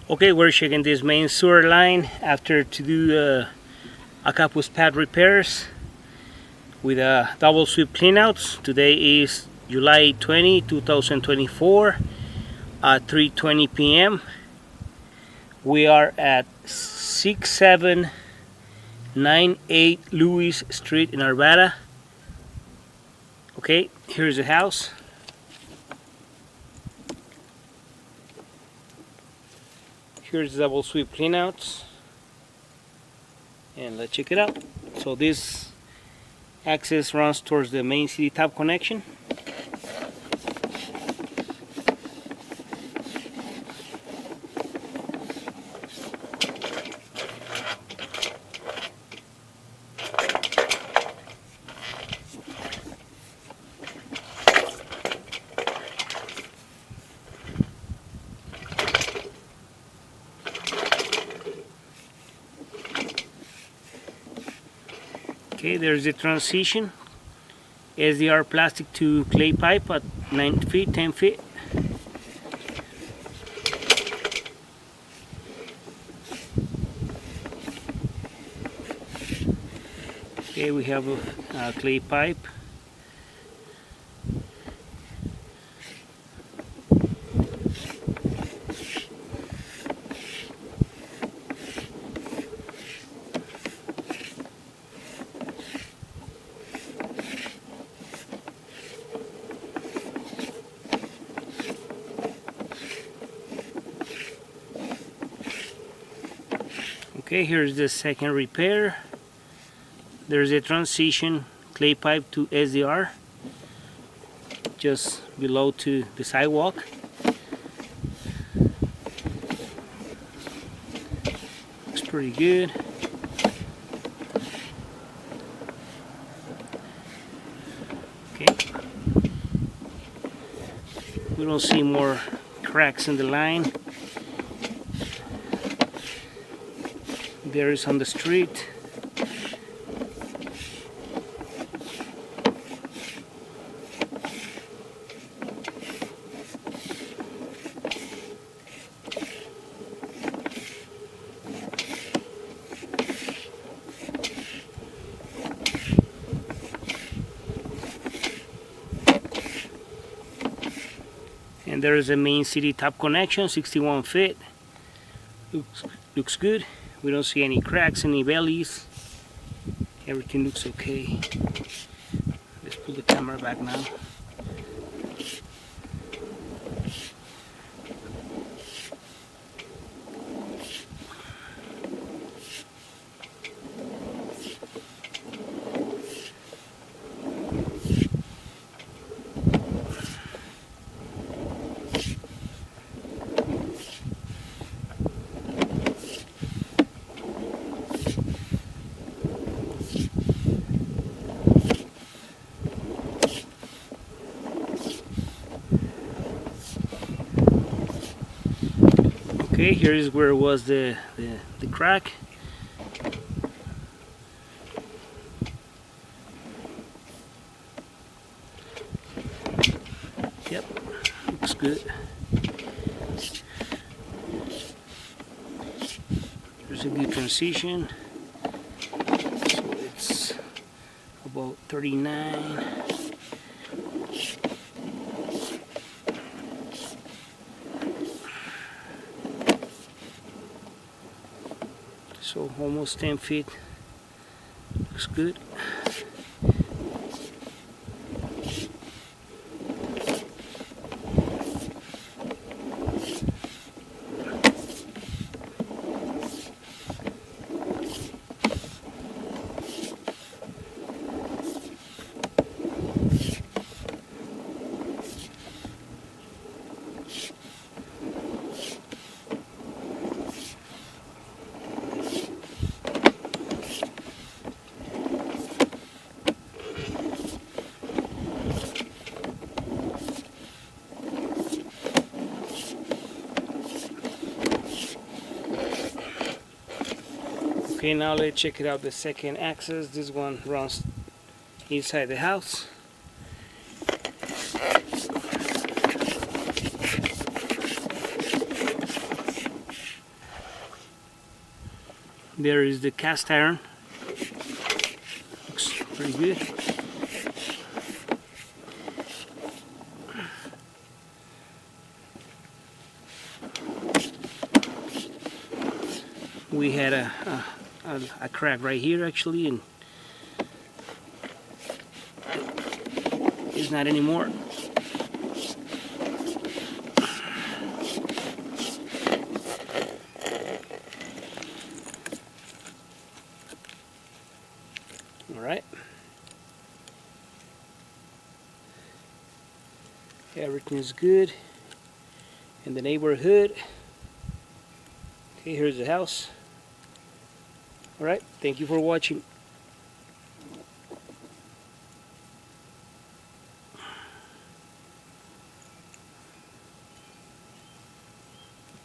Okay, we're checking this main sewer line after to do a couple of pad repairs with double sweep cleanouts. Today is July 20, 2024 at 3:20 p.m. We are at 6798 Lewis Street in Arvada. Okay, here's the house. Here's the double sweep cleanouts, and let's check it out. So this access runs towards the main city tap connection. Okay, there's the transition, SDR plastic to clay pipe at 9 feet, 10 feet. Okay, we have a clay pipe. Okay, here's the second repair. There's a transition clay pipe to SDR just below to the sidewalk. Looks pretty good. Okay, we don't see more cracks in the line. There is on the street. And there is a main city tap connection, 61 feet. Looks good. We don't see any cracks, any bellies. Everything looks okay. Let's pull the camera back now. Okay, here is where was the crack. Yep, looks good. There's a good transition. So it's about 39. So almost 10 feet. Looks good. Okay, now let's check it out, the second access. This one runs inside the house. There is the cast iron. Looks pretty good. We had a crack right here actually, and it's not anymore. All right. Everything's good in the neighborhood. Okay, here's the house. All right, thank you for watching.